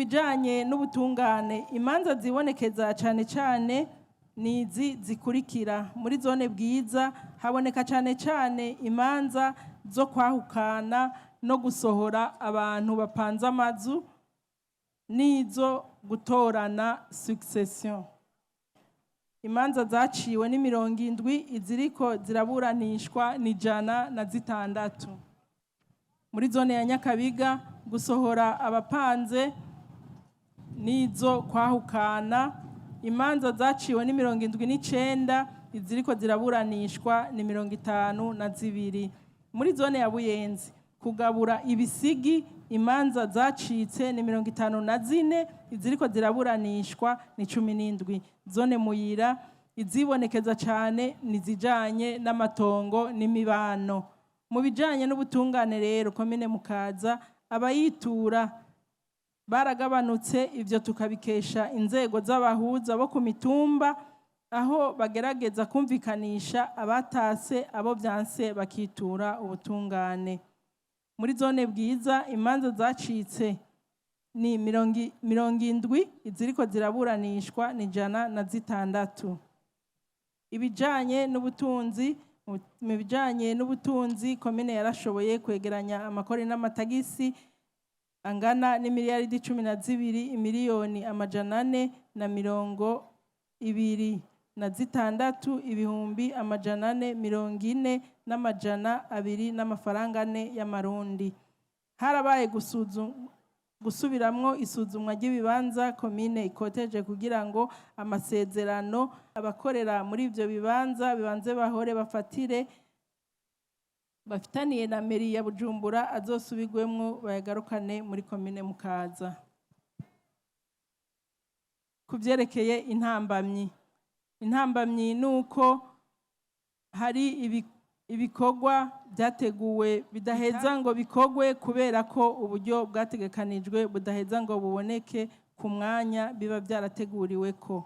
bijanye n'ubutungane imanza zibonekeza cyane cyane nizi zikurikira. Muri zone Bwiza haboneka cyane cyane imanza zo kwahukana no gusohora abantu bapanze amazu nizo gutorana succession. Imanza zaciwe ni 70, iziriko ziraburanishwa ni 106. Muri zone ya Nyakabiga gusohora abapanze nizo kwahukana, imanza zaciwe ni 79, iziriko ziraburanishwa ni 52. Muri zone ya Buyenzi kugabura ibisigi, imanza zacitse ni 54, iziriko ziraburanishwa ni 17. Zone Muyira izibonekeza cyane nizijanye n'amatongo n'imibano. Mu bijanye n'ubutungane rero komine Mukaza abayitura baragabanutse, ivyo tukabikesha inzego z'abahuza bo ku mitumba, aho bagerageza kumvikanisha abatase abo byanse bakitura ubutungane. Muri zone Bwiza imanza zacitse ni 70, iziriko ziraburanishwa ni 106. Ibijanye n'ubutunzi, mu bijanye n'ubutunzi komine yarashoboye kwegeranya amakori n'amatagisi angana n'imiliyaridi 12 miliyoni 426 ibihumbi 440 n'amajana 2 n'amafaranga 4 y'amarundi. Harabaye gusubiramwo isuzumwa ry'ibibanza komine ikoteje kugira ngo amasezerano abakorera muri ivyo bibanza bibanze bahore bafitaniye na meri ya Bujumbura azosubigwemwo bayagarukane muri komine Mukaza. Kuvyerekeye intambamyi nuko hari ibikorwa byateguwe bidaheza ngo bikogwe kubera ko uburyo bwategekanijwe budaheza ngo buboneke ku mwanya biba byarateguriwe ko.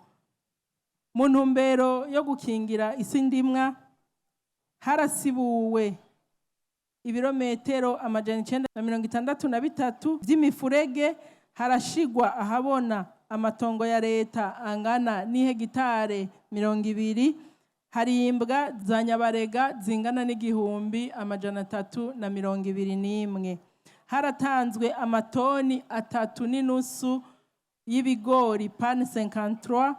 Mu ntumbero yo gukingira isi ndimwa harasibuwe ibirometero 963 by'imifurege, harashigwa ahabona amatongo ya leta angana n'ihegitare 200, harimbwa za Nyabarega zingana n'igihumbi 321. Haratanzwe amatoni 3.5 y'ibigori pan 53,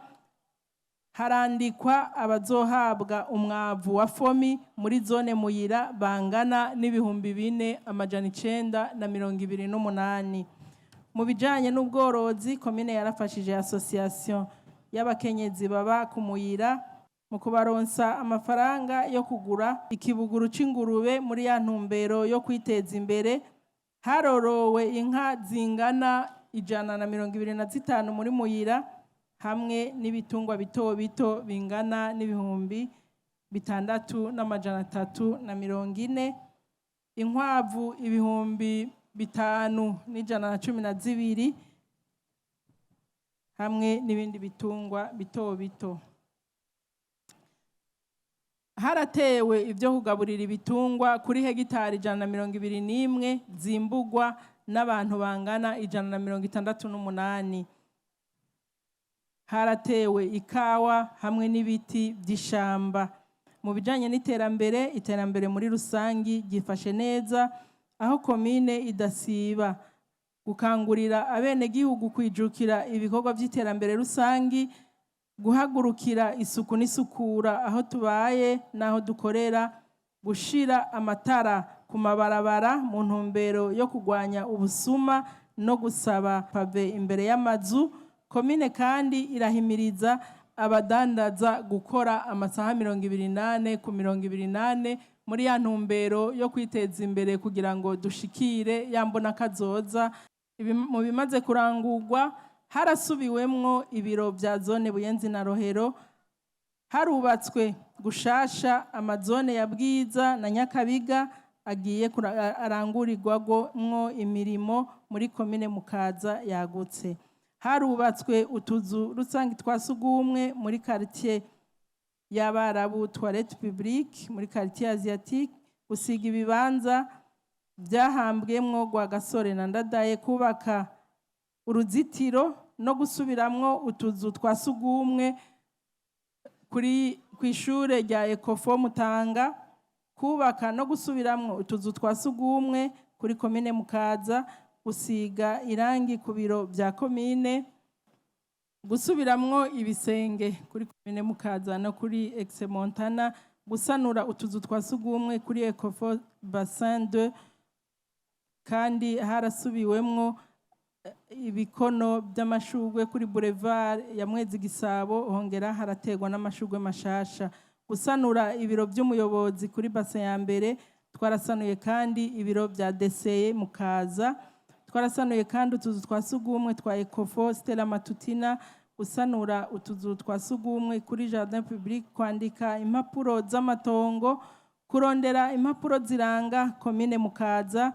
harandikwa abazohabwa umwavu wa fomi muri zone Muyira bangana n'ibihumbi 4,928. Mu bijanye n'ubworozi komine yarafashije association y'abakenyezi baba ku Muyira mu kubaronsa amafaranga yo kugura ikibuguru c'ingurube muri ya ntumbero yo kwiteza imbere. Harorowe inka zingana 125 muri Muyira hamwe n'ibitungwa bito bito bingana n'ibihumbi 6,340, inkwavu ibihumbi 5,112 hamwe n'ibindi bitungwa bito bito. Haratewe ivyo kugaburira ibitungwa kuri hegitari 121 zimbugwa n'abantu bangana 168. Haratewe ikawa hamwe n'ibiti by'ishamba. Mu bijanye iterambere muri rusangi gifashe neza, aho komine idasiba gukangurira abene gihugu kwijukira ibikorwa by'iterambere rusangi, guhagurukira isuku n'isukura aho tubaye naho dukorera, gushira amatara ku mabarabara mu ntumbero yo kugwanya ubusuma no gusaba pave imbere y'amazu. Komine kandi irahimiriza abadandaza gukora amasaha 28 ku 28 muri ya ntumbero yo kwiteza imbere kugira ngo dushikire yambona kazoza. Mu bimaze kurangurwa harasubiwemwo ibiro vya zone Buyenzi na Rohero, harubatswe gushasha amazone ya Bwiza na Nyakabiga agiye arangurirwamwo imirimo muri komine Mukaza yagutse. Harubatswe utuzu rusangi twasugumwe muri quartier y'Abarabu toilette publique, muri quartier asiatique, gusiga ibibanza byahambwemwo Rwagasore na Ndadaye, kubaka uruzitiro no gusubiramwo utuzu twa sugumwe kw'ishure rya Ecofo Mutanga, kubaka no gusubiramwo utuzu twa sugumwe kuri komine Mukaza, gusiga irangi ku biro vya komine, gusubiramwo ibisenge kuri komine Mukaza no kuri Exe Montana, gusanura utuzu twa sugumwe kuri Ecofo Bassin 2, kandi harasubiwemwo ibikono by'amashurwe kuri Boulevard ya Mwezi Gisabo, hongera harategwa n'amashurwe mashasha. Gusanura ibiro by'umuyobozi kuri Bassin ya mbere, twarasanuye kandi ibiro bya DCE Mukaza, twarasanuye kandi utuzu twa sugumwe twa Ecofo Stella Matutina, gusanura utuzu twa sugumwe kuri Jardin Public, kwandika impapuro z'amatongo, kurondera impapuro ziranga komine Mukaza,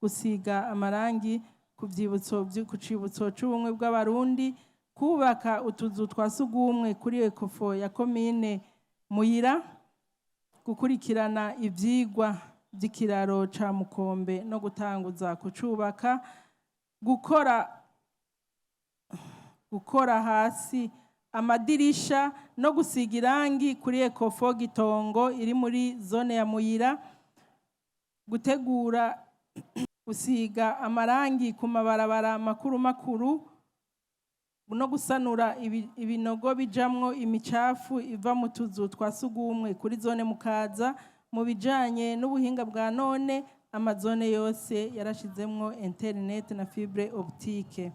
gusiga amarangi ku cibutso c'ubumwe bw'abarundi, kubaka utuzu twa sugumwe kuri Ecofo ya komine Muyira, gukurikirana ivyigwa vy'ikiraro ca Mukombe no gutanguza kucubaka, gukora hasi amadirisha no gusiga irangi kuri Ecofo Gitongo iri muri zone ya Muyira, gutegura gusiga amarangi ku mabarabara makuru makuru no gusanura ibinogo bijamwo imicafu iva mu tuzu twa sugumwe kuri zone Mukaza. Mu bijanye n'ubuhinga bwa none, amazone yose yarashizemwo internet na fibre optique.